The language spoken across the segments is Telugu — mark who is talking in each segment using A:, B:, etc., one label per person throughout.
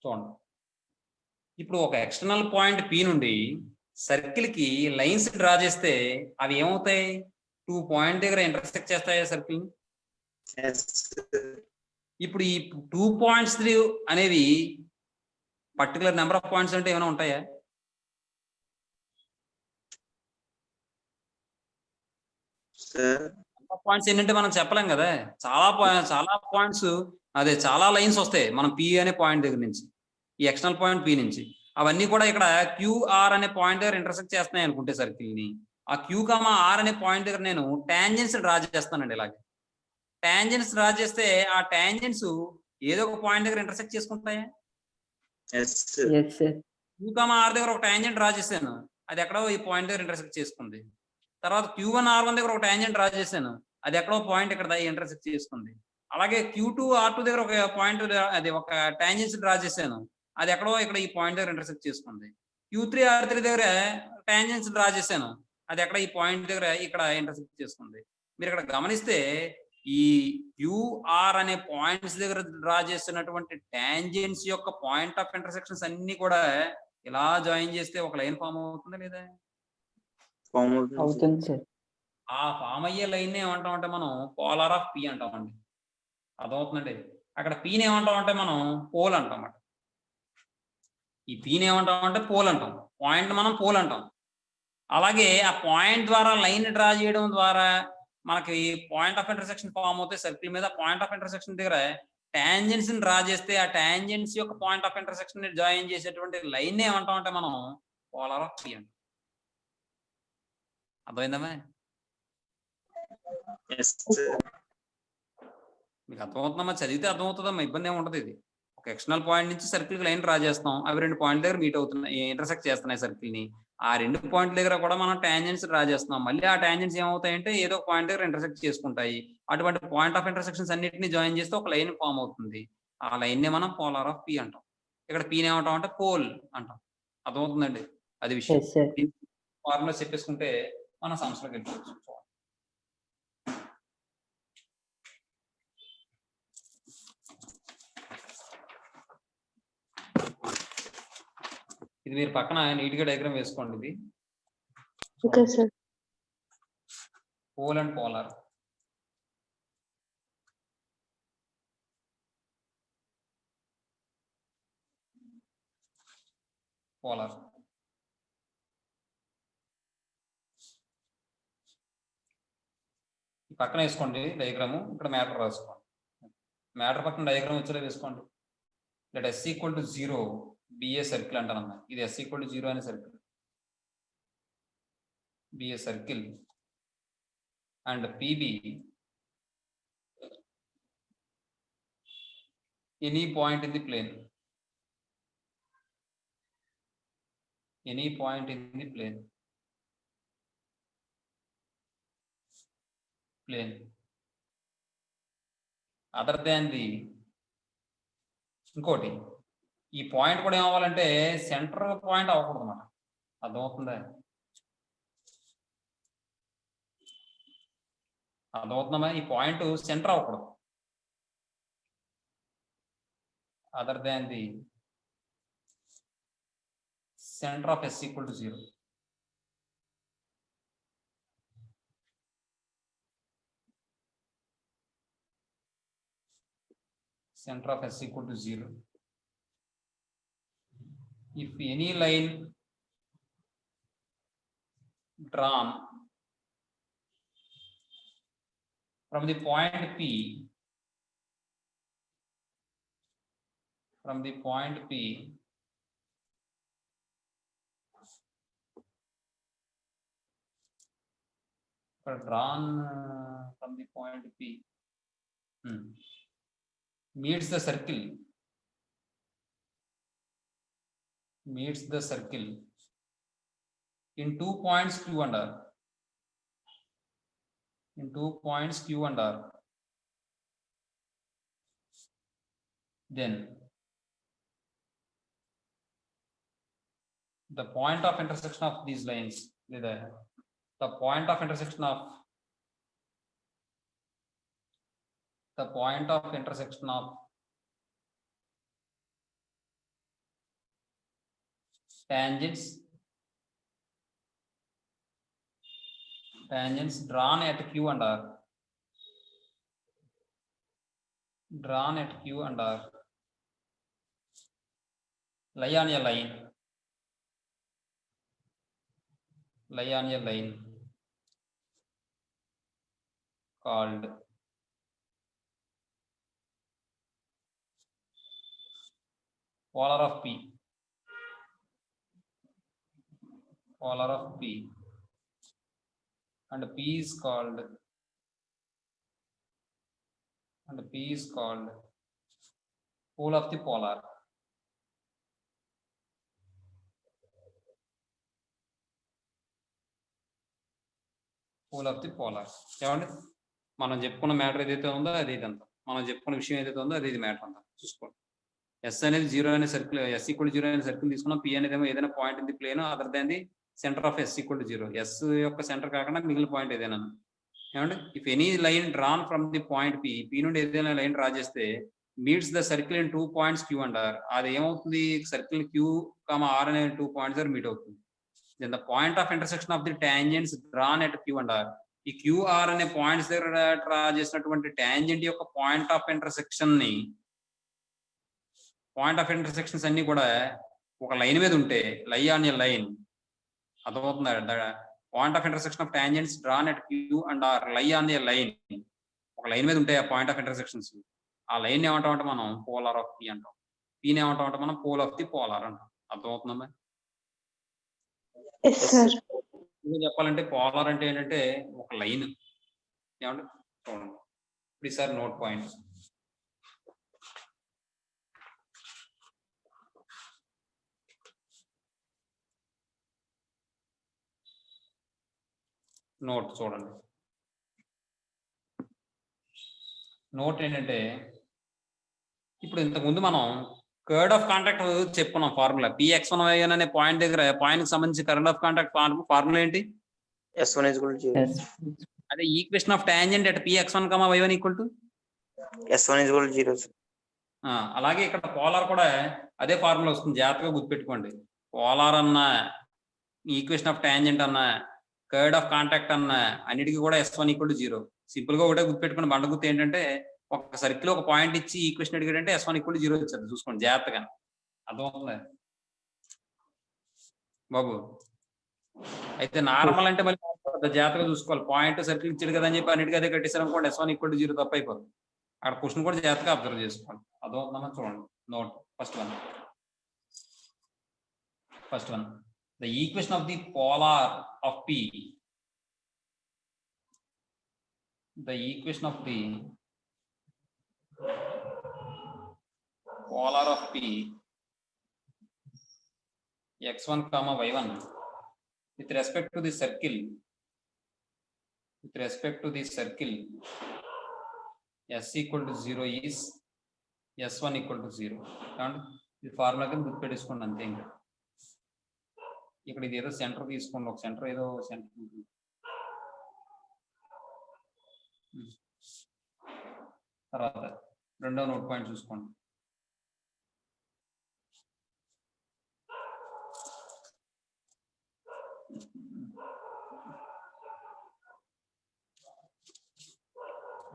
A: చూడండి. ఇప్పుడు ఒక ఎక్స్టర్నల్ పాయింట్ పి నుండి సర్కిల్ కి లైన్స్ డ్రా చేస్తే అవి ఏమవుతాయి? 2 పాయింట్ దగ్గర ఇంటర్సెక్ట్ చేస్తాయా సర్కిల్? ఇప్పుడు ఈ 2 పాయింట్స్ అనేవి పర్టికులర్ నెంబర్ ఆఫ్ పాయింట్స్ అంటే ఏమైనా ఉంటాయా? పాయింట్స్ ఏంటంటే మనం చెప్పలేం కదా. చాలా పాయింట్స్, అదే చాలా లైన్స్ వస్తాయి మనం పి అనే పాయింట్ దగ్గర నుంచి, ఈ ఎక్స్టర్నల్ పాయింట్ పి నుంచి. అవన్నీ కూడా ఇక్కడ క్యూఆర్ అనే పాయింట్ దగ్గర ఇంటర్సెక్ట్ చేస్తున్నాయి అనుకుంటే సర్కిల్ ని, ఆ క్యూ కామా ఆర్ అనే పాయింట్ దగ్గర నేను టాంజెన్స్ డ్రా చేస్తానండి. ఇలాగే టాంజెన్స్ డ్రా చేస్తే ఆ టాంజెన్స్ ఏదో ఒక పాయింట్ దగ్గర ఇంటర్సెక్ట్ చేసుకుంటాయా? క్యూ కామా ఆర్ దగ్గర ఒక టాంజెంట్ డ్రా చేశాను, అది ఎక్కడో ఈ పాయింట్ దగ్గర ఇంటర్సెక్ట్ చేసుకుంది. తర్వాత Q1 R1 దగ్గర ఒక టాంజెంట్ డ్రా చేశాను, అది ఎక్కడో పాయింట్ ఇక్కడ ఇంటర్సెక్ట్ చేసుకుంది. అలాగే Q2 R2 దగ్గర ఒక పాయింట్, అది ఒక టాంజెన్స్ డ్రా చేశాను, అది ఎక్కడో ఇక్కడ ఈ పాయింట్ దగ్గర ఇంటర్సెక్ట్ చేసుకుంది. Q3 R3 దగ్గర టాంజెన్స్ డ్రా చేశాను, అది ఎక్కడ ఈ పాయింట్ దగ్గర ఇక్కడ ఇంటర్సెక్ట్ చేసుకుంది. మీరు ఇక్కడ గమనిస్తే ఈ QR అనే పాయింట్స్ దగ్గర డ్రా చేస్తున్నటువంటి టాంజెంట్స్ యొక్క పాయింట్ ఆఫ్ ఇంటర్సెక్షన్స్ అన్ని కూడా ఇలా జాయిన్ చేస్తే ఒక లైన్ ఫామ్ అవుతుందా లేదా?
B: అవుతుంది సార్.
A: ఆ ఫామ్ అయ్యే లైన్ ఏమంటామంటే మనం పోలార్ ఆఫ్ పి అంటామండి. అర్థమవుతుందండి. అక్కడ పీని ఏమంటామంటే మనం పోల్ అంటాం అన్నమాట. ఈ పీని ఏమంటామంటే పోల్ అంటాం, పాయింట్ మనం పోల్ అంటాం. అలాగే ఆ పాయింట్ ద్వారా లైన్ డ్రా చేయడం ద్వారా మనకి పాయింట్ ఆఫ్ ఇంటర్సెక్షన్ ఫామ్ అవుతాయి సర్కిల్ మీద. పాయింట్ ఆఫ్ ఇంటర్సెక్షన్ దగ్గర టాంజెంట్స్ ని డ్రా చేస్తే ఆ టాంజెంట్స్ యొక్క పాయింట్ ఆఫ్ ఇంటర్సెక్షన్ ని జాయిన్ చేసేటువంటి లైన్ ఏమంటామంటే మనం పోలార్ ఆఫ్ పి అంటాం. అర్థమైందమ్మా? మీకు అర్థమవుతుందమ్మా? చదివితే అర్థమవుతుందమ్మా, ఇబ్బంది ఏమి ఉండదు. ఇది ఒక ఎక్స్టర్నల్ పాయింట్ నుంచి సర్కిల్ లైన్ డ్రా చేస్తాం, అవి 2 పాయింట్ దగ్గర మీట్ అవుతున్నాయి, ఇంటర్సెక్ట్ చేస్తున్నాయి సర్కిల్ ని. ఆ 2 పాయింట్ల దగ్గర కూడా మనం టాంజెంట్స్ డ్రా చేస్తున్నాం. మళ్ళీ ఆ టాంజెంట్స్ ఏమవుతాయంటే ఏదో ఒక పాయింట్ దగ్గర ఇంటర్సెక్ట్ చేసుకుంటాయి. అటువంటి పాయింట్ ఆఫ్ ఇంటర్సెక్షన్స్ అన్నిటిని జాయిన్ చేస్తే ఒక లైన్ ఫామ్ అవుతుంది. ఆ లైన్ ని మనం పోలార్ ఆఫ్ పి అంటాం. ఇక్కడ పీని ఏమంటాం అంటే పోల్ అంటాం. అర్థమవుతుందండి? అది విషయం. ఫార్ములా చెప్పేసుకుంటే మన సమస్యలోకి వెళ్ళిపోవచ్చు. ఇది మీరు పక్కన నీట్ గా డయాగ్రామ్ వేసుకోండి. ఇది పోల్ అండ్ పోలార్. పోలార్ పక్కన వేసుకోండి డయాగ్రాము. ఇక్కడ మ్యాటర్ రాసుకోండి. మ్యాటర్ పక్కన డయాగ్రామ్ వచ్చేలా వేసుకోండి. Let S equal to 0 be a circle అంటానమ్మా. ఇది S ఈక్వల్ టు 0 అనే circle, be a circle and PB any point in the plane, any point in the plane other than the, ఇంకోటి ఈ పాయింట్ కూడా ఏమవ్వాలంటే సెంటర్ పాయింట్ అవ్వకూడదు అన్నమాట. అర్థమవుతుందా? అర్థమవుతుందమ్మా? ఈ పాయింట్ సెంటర్ అవ్వకూడదు. Other than the center of S equal to 0. Center of S equal to 0. If any line drawn from the point P, drawn from the point P meets the circle, in 2 points Q and R, then the point of intersection of these lines, the point of intersection of tangents drawn at Q and R. Drawn at Q and R. Lie on a line. Lie on a line called polar of P. Polar of P. And P is called pole of the polar. Pole of the polar. ఏమండి మనం చెప్పుకున్న మ్యాటర్ ఏదైతే ఉందో అది ఇదంతా, మనం చెప్పుకున్న విషయం ఏదైతే ఉందో అది ఇది మ్యాటర్ అంతా చూసుకోండి. ఎస్ అనేది 0 అనే సర్కిల్, ఎస్ ఈక్వల్ 0 అనే సర్కిల్ తీసుకున్నాం. పి అనేది ఏదైనా point in the plane other than the centre of S equal 0. S యొక్క సెంటర్ కాకుండా మిగిలిన పాయింట్ ఏదైనా. ఏమండి if any line drawn from the point P నుండి ఏదైనా లైన్ డ్రా చేస్తే meets the circle in 2 points Q and R. అది ఏమవుతుంది, సర్కిల్ Q, R అనే 2 points దగ్గర మీట్ అవుతుంది. Then the point of intersection of the tangents drawn at Q and R. ఈ QR అనే పాయింట్స్ దగ్గర డ్రా చేసినటువంటి టాంజెంట్ యొక్క పాయింట్ ఆఫ్ ఇంటర్సెక్షన్స్ అన్ని కూడా ఒక లైన్ మీద ఉంటే, లై ఆన్ ఏ లైన్, అర్థమవుతుంది. Point of intersection of tangents drawn at Q and R lie on a line, ఒక లైన్ మీద ఉంటాయి ఆ పాయింట్ ఆఫ్ ఇంటర్సెక్షన్స్. ఆ లైన్ ఏమంటామంటే మనం పోలార్ ఆఫ్ పి అంటాం. పీని ఏమంటామంటే మనం పోల్ ఆఫ్ ది పోలార్ అంటాం. అర్థమవుతుందమ్మా? చెప్పాలంటే పోలార్ అంటే ఏంటంటే ఒక లైన్. ఏమంటే చూడండి ఇప్పుడు సార్ నోట్ పాయింట్. నోట్ చూడండి, నోట్ ఏంటంటే ఇప్పుడు ఇంతకుముందు మనం కర్డ్ ఆఫ్ కాంటాక్ట్ చెప్పుకున్నాం ఫార్ములా. Px1y అనే పాయింట్ దగ్గర పాయింట్ కి సంబంధించి కర్డ్ ఆఫ్ కాంటాక్ట్ ఫార్ములా ఏంటి?
B: S1 is equal to 0.
A: అదే equation of tangent at Px1, y1 equal to
B: S1 is equal to 0.
A: అలాగే ఇక్కడ పోలార్ కూడా అదే ఫార్ములా వస్తుంది, జాగ్రత్తగా గుర్తుపెట్టుకోండి. పోలార్ అన్న, ఈక్వేషన్ ఆఫ్ టాంజెంట్ అన్న, కర్డ్ ఆఫ్ కాంటాక్ట్ అన్న అన్నిటికీ కూడా S1 ఈక్వల్ టు 0. సింపుల్ గా ఒకటే గుర్తుపెట్టుకుని బండ గుర్తు ఏంటంటే ఒక సర్కిల్ ఒక పాయింట్ ఇచ్చి ఈక్వేషన్ అడిగాడంటే S1 ఈక్వల్ టు 0 వచ్చేది. చూసుకోండి జాగ్రత్తగా, అర్థమవుతుంది బాబు. అయితే నార్మల్ అంటే మళ్ళీ జాగ్రత్తగా చూసుకోవాలి. పాయింట్ సర్కిల్ ఇచ్చాడు కదా అని చెప్పి అన్నిటికీ అదే కట్టేసారు అనుకోండి, S1 ఈక్వల్ టు 0 తప్ప అయిపోతుంది. అక్కడ క్వశ్చన్ కూడా జాగ్రత్తగా అబ్జర్వ్ చేసుకోవాలి. అర్థమవుతుందమ్మా? చూడండి note first one, the equation of the polar of P, the equation of the polar of P x1, y1 with respect to the circle s equal to 0 is s1 equal to 0. and ఈ ఫార్ములా కింద గుర్తుపెట్టేసుకోండి అంతే. ఇంకా ఇక్కడ ఇది ఏదో సెంటర్ తీసుకోండి, ఒక సెంటర్ ఏదో సెంటర్ ఉంటుంది. తర్వాత రెండో నోట్ పాయింట్ చూసుకోండి.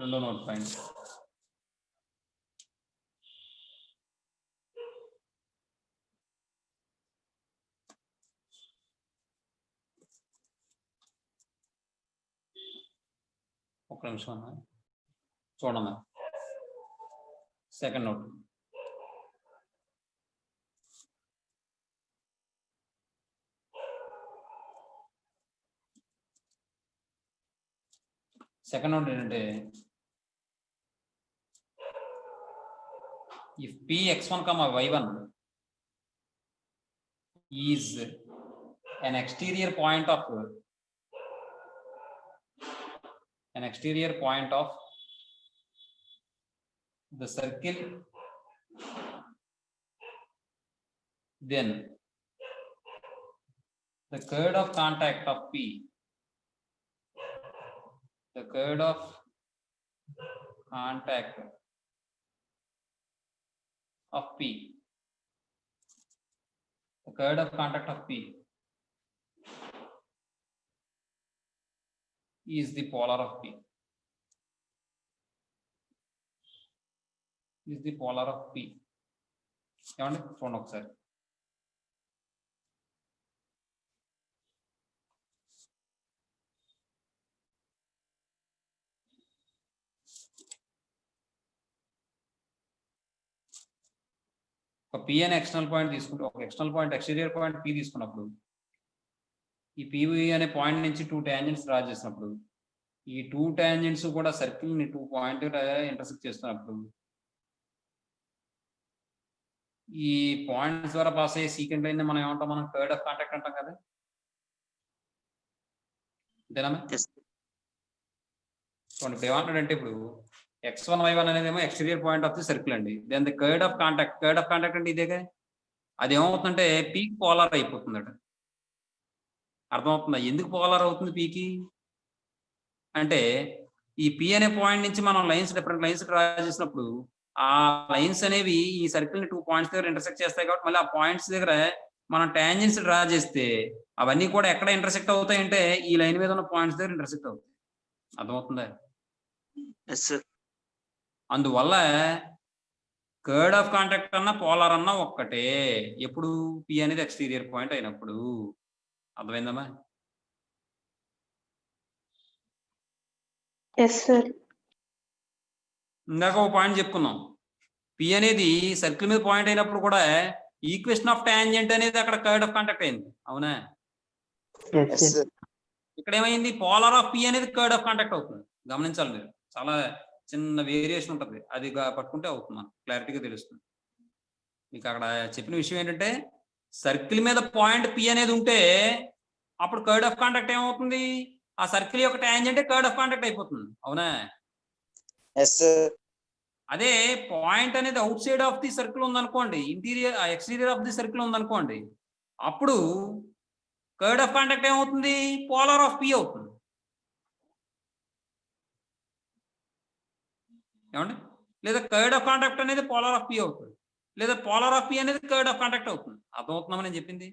A: రెండో నోట్ పాయింట్ ఒక్క నిమిషం చూడమ్మా. సెకండ్ నోట్, ఏంటంటే if Px1, y1 is an exterior point of the circle, then the chord of contact of P, the chord of contact of P The curve of contact of P is the polar of P. Is the polar of P. ఏమండి చూడండి ఒకసారి. ఒక P అనే ఎక్స్టర్నల్ పాయింట్ తీసుకుంటే, ఒక external point exterior point P తీసుకున్నప్పుడు, ఈ PV అనే పాయింట్ నుంచి 2 టాంజెంట్స్ డ్రా చేసినప్పుడు, ఈ 2 టాంజెంట్స్ కూడా సర్కిల్ ని 2 పాయింట్ ఇంటర్సెక్ట్ చేస్తున్నప్పుడు, ఈ పాయింట్స్ ద్వారా పాస్ అయ్యే సీకెంట్ లైన్ మనం ఏమంటాం, మనం కర్వ్ ఆఫ్ కాంటాక్ట్ అంటాం కదా. అంతేనా? ఇప్పుడు ఏమంటాడంటే, ఇప్పుడు x1 y1 అనేది ఏమో exterior point of the circle అండి. Then the curve of contact అంటే ఇదేగా. అది ఏమవుతుందంటే పీక్ పోలార్ అయిపోతుందట. అర్థమవుతుందా ఎందుకు పోలార్ అవుతుంది పీకి అంటే, ఈ పి అనే పాయింట్ నుంచి మనం డిఫరెంట్ లైన్స్ డ్రా చేసినప్పుడు, ఆ లైన్స్ అనేవి ఈ సర్కిల్ ని 2 పాయింట్స్ దగ్గర ఇంటర్సెక్ట్ చేస్తాయి కాబట్టి, మళ్ళీ ఆ పాయింట్స్ దగ్గర మనం టాంజెంట్స్ డ్రా చేస్తే అవన్నీ కూడా ఎక్కడ ఇంటర్సెక్ట్ అవుతాయి అంటే, ఈ లైన్ మీద ఉన్న పాయింట్స్ దగ్గర ఇంటర్సెక్ట్ అవుతాయి. అర్థమవుతుందా? అందువల్ల కర్వ్ ఆఫ్ కాంటాక్ట్ అన్న పోలార్ అన్న ఒక్కటే, ఎప్పుడు పి అనేది ఎక్స్టీరియర్ పాయింట్ అయినప్పుడు. అర్థమైందమ్మా? ఇందాక ఒక పాయింట్ చెప్పుకున్నాం, పి అనేది సర్కిల్ మీద పాయింట్ అయినప్పుడు కూడా ఈక్వేషన్ ఆఫ్ టాంజెంట్ అనేది అక్కడ కర్వ్ ఆఫ్ కాంటాక్ట్ అయింది. అవునా? ఇక్కడ ఏమైంది, పోలార్ ఆఫ్ పి అనేది కర్వ్ ఆఫ్ కాంటాక్ట్ అవుతుంది. గమనించాలి మీరు, చాలా చిన్న వేరియేషన్ ఉంటుంది, అది పట్టుకుంటే అవుతుంది, మనకు క్లారిటీగా తెలుస్తుంది. మీకు అక్కడ చెప్పిన విషయం ఏంటంటే, సర్కిల్ మీద పాయింట్ పి అనేది ఉంటే అప్పుడు కర్వ్ ఆఫ్ కాంటాక్ట్ ఏమవుతుంది, ఆ సర్కిల్ యొక్క టాంజెంట్ కర్వ్ ఆఫ్ కాంటాక్ట్ అయిపోతుంది. అవునా? అదే పాయింట్ అనేది out side of the circle ఉందనుకోండి, ఎక్స్టీరియర్ ఆఫ్ ది సర్కిల్ ఉందనుకోండి, అప్పుడు కర్వ్ ఆఫ్ కాంటాక్ట్ ఏమవుతుంది, పోలార్ ఆఫ్ పి అవుతుంది. ఏమండి? లేదా కర్వ్ ఆఫ్ కాంటాక్ట్ అనేది పోలార్ ఆఫ్ పి అవుతుంది, లేదా పోలార్ ఆఫ్ పి అనేది కర్వ్ ఆఫ్ కాంటాక్ట్ అవుతుంది. అర్థమవుతుందా నేను చెప్పింది?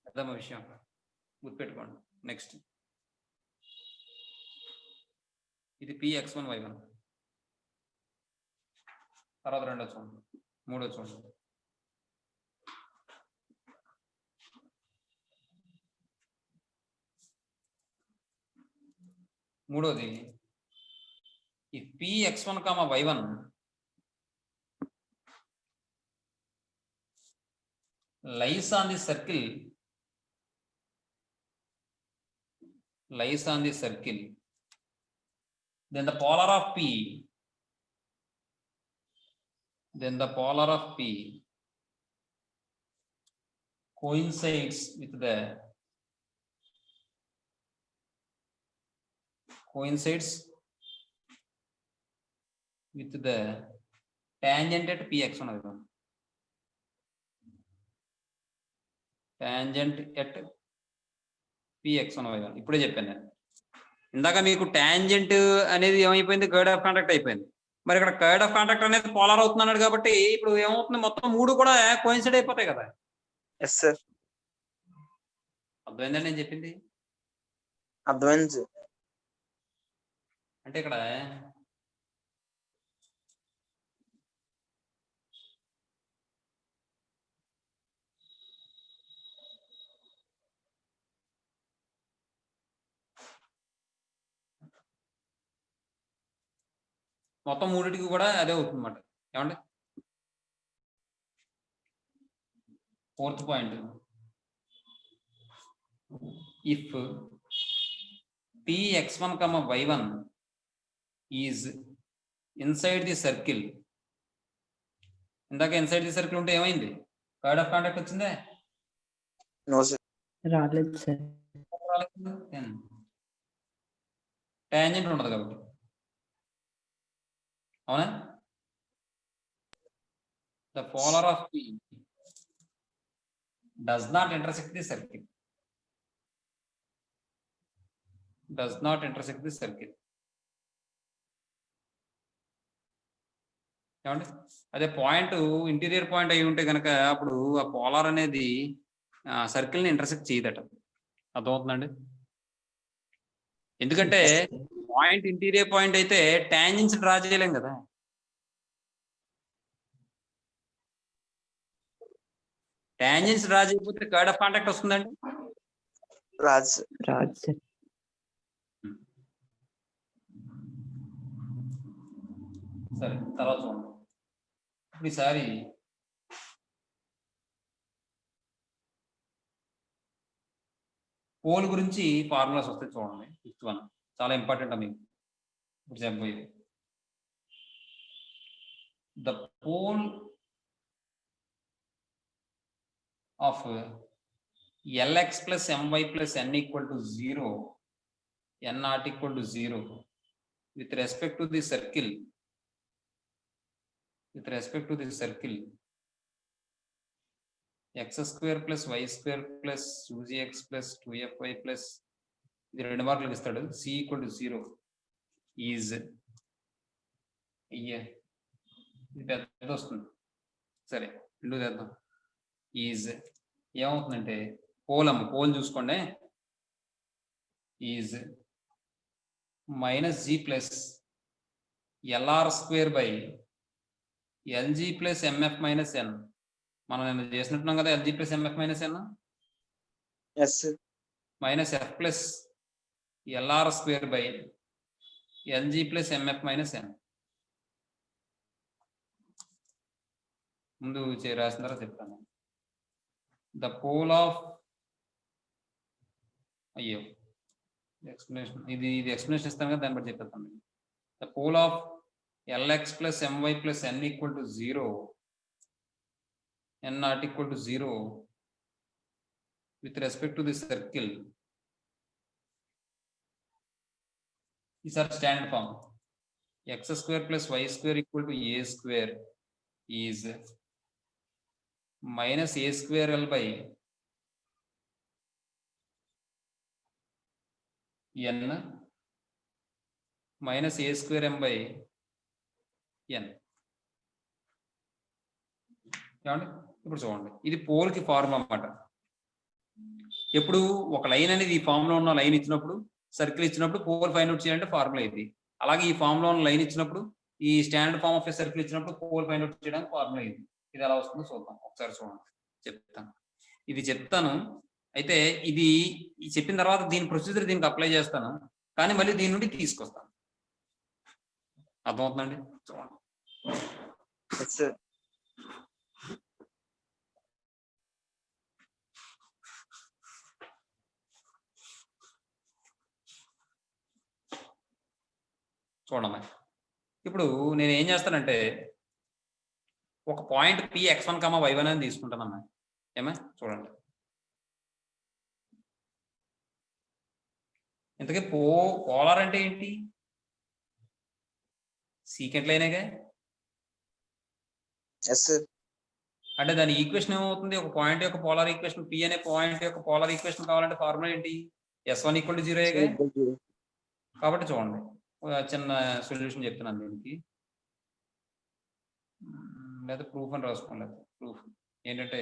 A: అర్థమా విషయం? గుర్తుపెట్టుకోండి. నెక్స్ట్, ఇది px1 y1. తర్వాత రెండో చూడండి, మూడో చూడండి. మూడోది, ఈ px1, y1 lies on the circle, then the polar of p coincides with the tangent at px1 y1. Tangent at px1 y1 ఇప్పుడే చెప్పాను నేను. ఇందాక మీకు టాంజెంట్ అనేది ఏమైపోయింది, కర్వ్ ఆఫ్ కాంటాక్ట్ అయిపోయింది. మరి ఇక్కడ కర్వ్ ఆఫ్ కాంటాక్ట్ అనేది పోలార్ అవుతున్నాడు కాబట్టి ఇప్పుడు ఏమవుతుంది, మొత్తం 3 కూడా కోయిన్సైడ్ అయిపోతాయి కదా. అర్థమైందని నేను చెప్పింది?
B: అర్థమైంది.
A: అంటే ఇక్కడ మొత్తం 3టికి కూడా అదే అవుతుంది అన్నమాట. ఏమండి? 4th point, if px1, y1 is inside the circle. ఇందాక ఇన్సైడ్ ది సర్కిల్ ఉంటే ఏమైంది, కర్వ్ ఆఫ్ కాంటాక్ట్ వచ్చిందే?
C: రాలేదు సార్.
A: టాంజెంట్ ఉండదు కాబట్టి. అవునా? The polar of P does not intersect the circle. ఏమండి అదే పాయింట్ ఇంటీరియర్ పాయింట్ అయి ఉంటే కనుక అప్పుడు ఆ పోలార్ అనేది సర్కిల్ ని ఇంటర్సెక్ట్ చేయదట. అర్థమవుతుందండి? ఎందుకంటే పాయింట్ ఇంటీరియర్ పాయింట్ అయితే టాంజెన్స్ డ్రా చేయలేం కదా. టాంజెన్స్ డ్రా చేయకపోతే కర్డ్ ఆఫ్ కాంటాక్ట్ వస్తుందండి.
B: రాజ్
A: సరే తర్వాత చూడండి. ఇప్పుడు ఈసారి పోల్ గురించి ఫార్ములాస్ వస్తాయి చూడండి. ఫిఫ్త్ వన్ చాలా ఇంపార్టెంట్ మీకు. ఇప్పుడు చెప్పబోయేది the pole of lx plus my plus n equal to 0, n not equal to 0 with respect to the circle, x square plus y square plus 2gx plus 2fy plus ఇది 2 మార్కులకు ఇస్తాడు. c equal to 0 is ఇది పెద్ద వస్తుంది. సరే 2 తెద్దాం. ఈజ్ ఏమవుతుందంటే పోల్ చూసుకోండి. Is minus G plus LR square by LG plus MF minus N. మనం నిన్న చేసినట్టున్నాం కదా, LG plus MF minus N minus F plus LR square by LG plus MF minus N. ముందు రాసిన తర్వాత చెప్తాను. ద పోల్ ఆఫ్ ఎక్స్ప్లెనేషన్ ఇది ఎక్స్ప్లెనేషన్ ఇస్తాను కదా, దాన్ని బట్టి చెప్పేస్తాను. The pole of LX plus MY plus N equal to 0, n not equal to 0 with respect to the circle is our standard form. X square plus y square equal to a square is minus a square l by n minus a square m by n. ఏమండి ఇప్పుడు చూడండి, ఇది పోల్కి ఫార్ములా అన్నమాట. ఎప్పుడు ఒక లైన్ అనేది ఈ ఫామ్ లో ఉన్న లైన్ ఇచ్చినప్పుడు, సర్కిల్ ఇచ్చినప్పుడు పోల్ ఫైండ్ అవుట్ చేయాలంటే ఫార్ములా ఇది. అలాగే ఈ ఫామ్ లో ఉన్న లైన్ ఇచ్చినప్పుడు, ఈ standard form of a circle ఇచ్చినప్పుడు పోల్ ఫైండ్ అవుట్ చేయడానికి ఫార్ములా ఇది. ఇది ఎలా వస్తుందో చూద్దాం ఒకసారి. చూడండి చెప్తాను, ఇది చెప్తాను. అయితే ఇది చెప్పిన తర్వాత దీని ప్రొసీజర్ దీనికి అప్లై చేస్తాను, కానీ మళ్ళీ దీని నుండి తీసుకొస్తాను. అర్థమవుతుందండి? చూడండి. చూడమ్మా, ఇప్పుడు నేను ఏం చేస్తానంటే ఒక పాయింట్ పి x1, y1 అని తీసుకుంటానమ్మా. ఏమా చూడండి, ఇంతకీ పోలార్ అంటే ఏంటి? సీకెంట్ లైనేగా. అంటే దాని ఈక్వేషన్ ఏమవుతుంది? ఒక పాయింట్ యొక్క పోలార్ ఈక్వేషన్, పి అనే పాయింట్ యొక్క పోలార్ ఈక్వేషన్ కావాలంటే ఫార్ములా ఏంటి? S1 = 0. కాబట్టి చూడండి, చిన్న సొల్యూషన్ చెప్తున్నాను దీనికి, లేదా ప్రూఫ్ అని రాసుకోండి. ప్రూఫ్ ఏంటంటే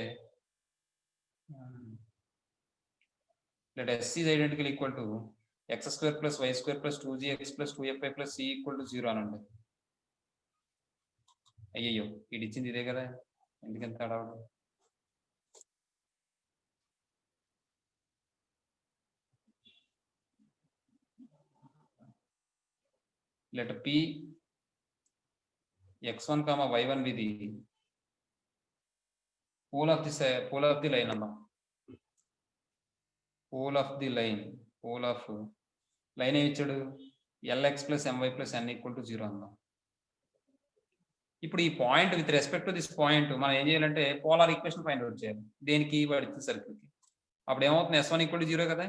A: let S is identical equal to x square plus y square plus 2gx plus 2fy plus c equal to 0 అనండి. అయ్యయ్యో, ఇది ఇచ్చింది ఇదే కదా, ఎందుకంత అడవడం? let p x1, y1 be the pole of the line అన్నాం. pole of line ఏమి ఇచ్చాడు? lx plus my plus n equal to 0 అన్నాం. ఇప్పుడు ఈ point with respect to this point మనం ఏం చేయాలంటే పోలార్ ఈక్వేషన్ ఫైండ్ అవుట్ చేయాలి. దేనికి? వాడి సర్కిల్కి. అప్పుడు ఏమవుతుంది? S1 = 0 కదా.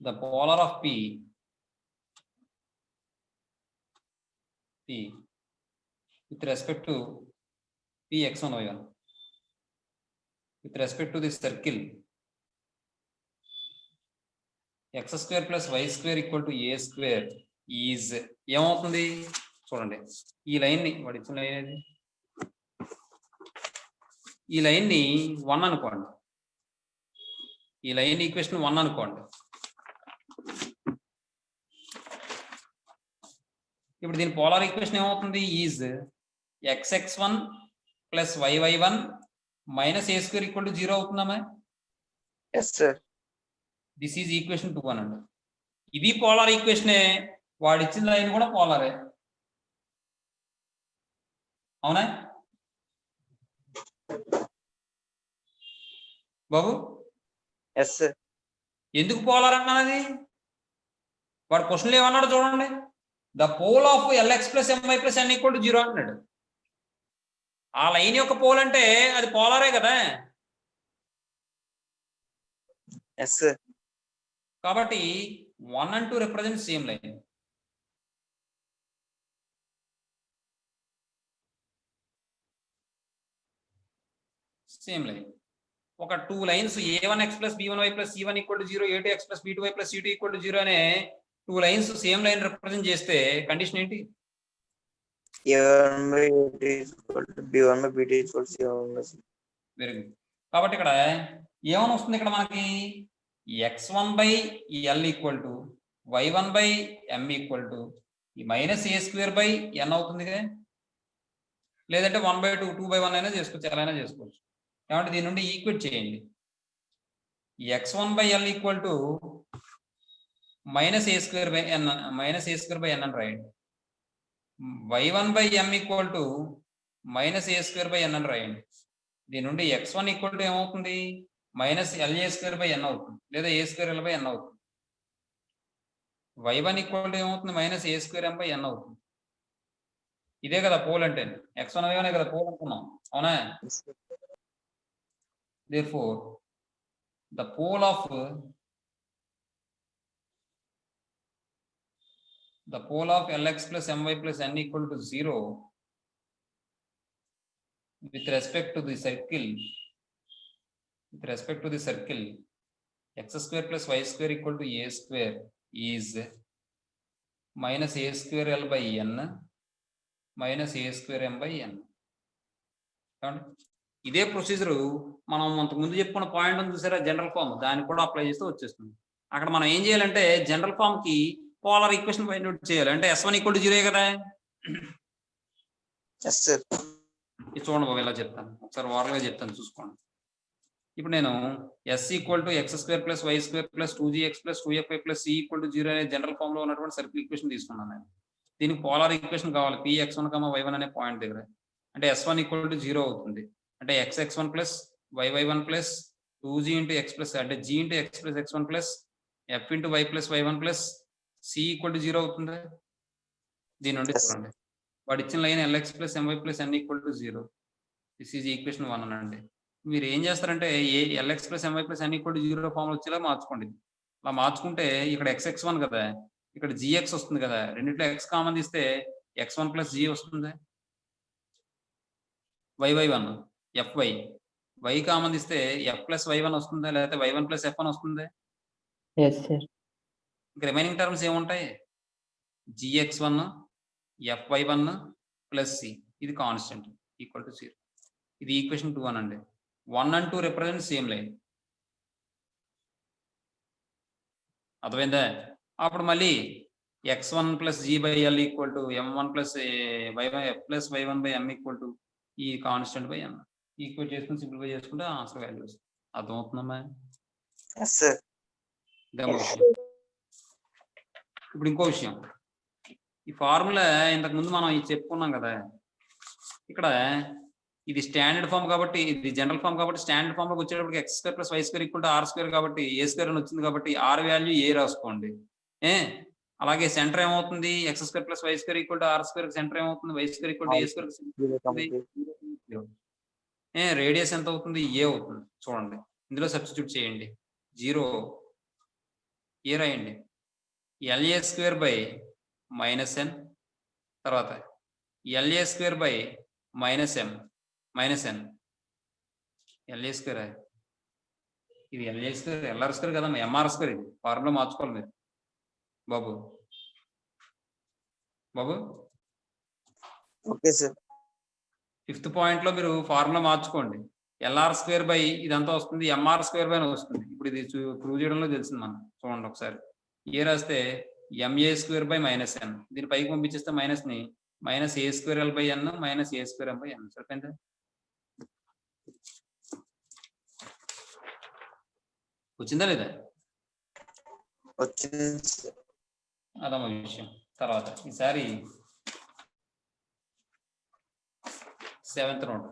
A: the polar of P with respect to P x1 y1 with respect to this circle x square plus y square equal to a square is ఏమవుతుంది చూడండి. ఈ లైన్ ని వాడు ఇచ్చిన లైన్ ఏది, ఈ లైన్ ని 1 అనుకోండి, ఈ లైన్ ఈక్వేషన్ 1 అనుకోండి. ఇప్పుడు దీని పోలార్ ఈక్వేషన్ ఏమవుతుంది, is xx1 plus yy1 minus A square equal to 0 అవుతుందమ్మా.
B: yes sir,
A: this is equation 2 అనండి. ఇది పోలార్ ఈక్వేషనే, వాడు ఇచ్చిన లైన్ కూడా పోలారే, అవునా బాబు?
B: yes sir,
A: ఎందుకు పోలార్ అన్నది వాడు క్వశ్చన్లు ఏమన్నాడు చూడండి. The pole of LX plus MY plus N equal to 0 అంటున్నాడు. ఆ లైన్ యొక్క పోల్ అంటే అది పోలారే కదా.
B: yes sir,
A: కాబట్టి 1 and 2 represent same line. Same line. ఒక 2 lines a1x plus b1y plus c1 equal to 0, a2x plus b2y plus c2 equal to 0 అనే 2 లైన్స్ సేమ్ లైన్ రిప్రజెంట్ చేస్తే కండిషన్ ఏంటి?
B: a1 by a2 is equal to b1 by b2 is equal to c1 by c2.
A: Very good. కాబట్టి ఇక్కడ ఏమని వస్తుంది, ఇక్కడ మనకి x1 by L equal to y1 by m equal to minus A square by N అవుతుంది కదా. లేదంటే 1/2 2/1 అయినా చేసుకోవచ్చు, ఎలా అయినా చేసుకోవచ్చు. కాబట్టి దీని నుండి ఈక్వేట్ చేయండి. x1 by L equal to minus A square by N, minus A square by N అని రాయండి. y1 by m equal to minus A square by N అని రాయండి. దీని నుండి x1 ఈక్వల్ టు ఏమవుతుంది, minus LA square by N అవుతుంది, లేదా A square L by N అవుతుంది. y1 ఈక్వల్ టు ఏమవుతుంది, minus A square M by N అవుతుంది. ఇదే కదా పోల్ అంటే, x1 y1 కదా పోల్ అనుకున్నాం, అవునా? Therefore, the pole of Lx plus my plus n equal to 0 with respect to the circle, x square plus y square equal to a square is minus a square l by n minus a square m by n. ఇదే ప్రొసీజర్ మనం అంతకు ముందు చెప్పుకున్న పాయింట్ ఉంది చూసారా, జనరల్ ఫామ్, దాన్ని కూడా అప్లై చేస్తే వచ్చేస్తుంది. అక్కడ మనం ఏం చేయాలంటే జనరల్ ఫామ్ కి పోలార్ ఈక్వేషన్ ఫైండ్ అవుట్ చేయాలి. అంటే s1 ఈక్వల్ టు 0 కదా.
B: yes sir,
A: ఇది చూడండి బాబు, ఇలా చెప్తాను ఒకసారి ఓరల్గా చెప్తాను చూసుకోండి. ఇప్పుడు నేను s equal to X square plus Y square plus 2gx plus 2fy plus c equal to 0 అనే జనరల్ ఫామ్ లో ఉన్నటువంటి సర్కిల్ ఈక్వేషన్ తీసుకున్నాను నేను. దీనికి పోలార్ ఈక్వేషన్ కావాలి px1, y1 అనే పాయింట్ దగ్గర. అంటే s1 ఈక్వల్ టు 0 అవుతుంది. అంటే xx1 plus yy1 plus 2g into x plus, అంటే g into x plus x1 plus f into y plus y1 plus c equal to 0 అవుతుంది. దీని నుండి చూడండి, వాడు ఇచ్చిన line lx plus my plus n equal to 0. This is equation 1 అనండి. మీరు ఏం చేస్తారంటే lx plus my plus n equal to 0 formula వచ్చేలా మార్చుకోండి. అలా మార్చుకుంటే ఇక్కడ xx1 కదా, ఇక్కడ gx వస్తుంది కదా, రెండింటిలో x కామన్ తీస్తే x1 ప్లస్ g వస్తుంది. y1 fy, y కామన్ తీస్తే f ప్లస్ y1 వస్తుందా, లేకపోతే y1 ప్లస్ f1 వస్తుంది.
C: yes sir,
A: ఇంకా రిమైనింగ్ టర్మ్స్ ఏముంటాయి, gx1 fy1 ప్లస్ c, ఇది కాన్స్టెంట్ ఈక్వల్ టు 0. ఇది ఈక్వేషన్ 2 అనండి. 1 and 2 రిప్రజెంట్ సేమ్ లైన్. అర్థమైందా? అప్పుడు మళ్ళీ x1 plus g by L equal to m1 plus f plus y1 by m equal to ఈ కాన్స్టెంట్ బై n. ఈక్వేట్ చేసుకుని సింప్లిఫై చేసుకుంటే ఆన్సర్ వాల్యూస్. అర్థమవుతుందమ్మా?
B: yes sir,
A: ఇప్పుడు ఇంకో విషయం, ఈ ఫార్ములా ఇంతకు ముందు మనం ఇది చెప్పుకున్నాం కదా. ఇక్కడ ఇది స్టాండర్డ్ ఫామ్ కాబట్టి, ఇది జనరల్ ఫామ్ కాబట్టి, స్టాండర్డ్ ఫామ్ లోకి వచ్చేటప్పటికి X square plus Y square equal to R square కాబట్టి ఏ స్క్వేర్ అని వచ్చింది కాబట్టి ఆర్ వాల్యూ ఏ రాసుకోండి. అలాగే సెంటర్ ఏమవుతుంది, X square plus Y square equal to R square, centre ఏమవుతుంది Y square equal to A square. Radius ఎంత అవుతుంది, ఏ అవుతుంది. చూడండి ఇందులో సబ్స్టిట్యూట్ చేయండి. 0 ఏ రాయండి LA square by minus N, తర్వాత LA square by minus M minus N. LA square ఇది ఎల్ఏ స్క్వేర్ ఎల్ఆర్ స్క్వేర్ కదమ్మా, ఎంఆర్ స్క్వేర్. ఇది ఫార్ములా మార్చుకోవాలి మీరు బాబు. బాబు
B: ఓకే సార్.
A: 5th పాయింట్ లో మీరు ఫార్ములా మార్చుకోండి. ఎల్ఆర్ స్క్వేర్ బై ఇదంతా వస్తుంది, ఎంఆర్ స్క్వేర్ బై వస్తుంది. ఇప్పుడు ఇది ప్రూవ్ చేయడంలో తెలిసింది మనం. చూడండి ఒకసారి. ఏ రాస్తే MA square by minus N, దీని పైకి పంపించేస్తే మైనస్ ని minus A square L by N minus A square M by N. సరిపోయిందా? వచ్చిందా లేదా?
B: వచ్చింది సార్.
A: అదమ్మా విషయం. తర్వాత ఈసారి 7th నోట్.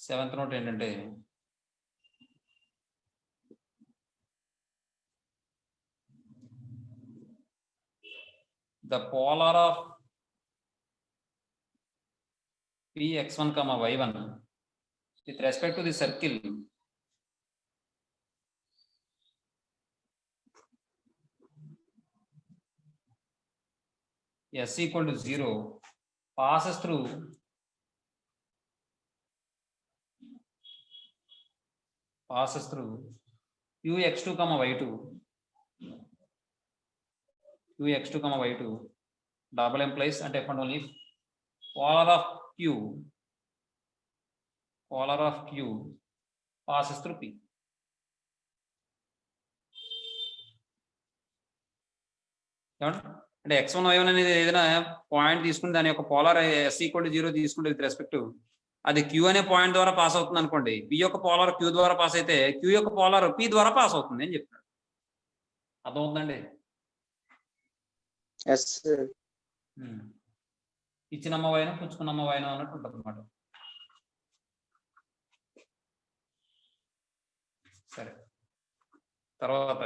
A: సెవెంత్ నోట్ ఏంటంటే the polar of px1 comma y1 with respect to the circle s equal to 0 passes through qx2 comma y2 qx2 comma y2 double implies and if and only if polar of q passes through p. అంటే x1 y1 అనేది ఏదైనా పాయింట్ తీసుకుని దాని యొక్క పోలార్ s ఈక్వల్ టు 0 తీసుకుంటే విత్ రెస్పెక్ట్ అది q అనే పాయింట్ ద్వారా పాస్ అవుతుంది అనుకోండి. p యొక్క పోలార్ q ద్వారా పాస్ అయితే q యొక్క పోలార్ p ద్వారా పాస్ అవుతుంది అని చెప్తాడు. అర్థమవుతుందండి?
B: Yes sir.
A: ఇచ్చినమ్మ వైన పుచ్చుకున్నమ్మ వైన అన్నట్టు ఉంటుంది అన్నమాట. సరే, తర్వాత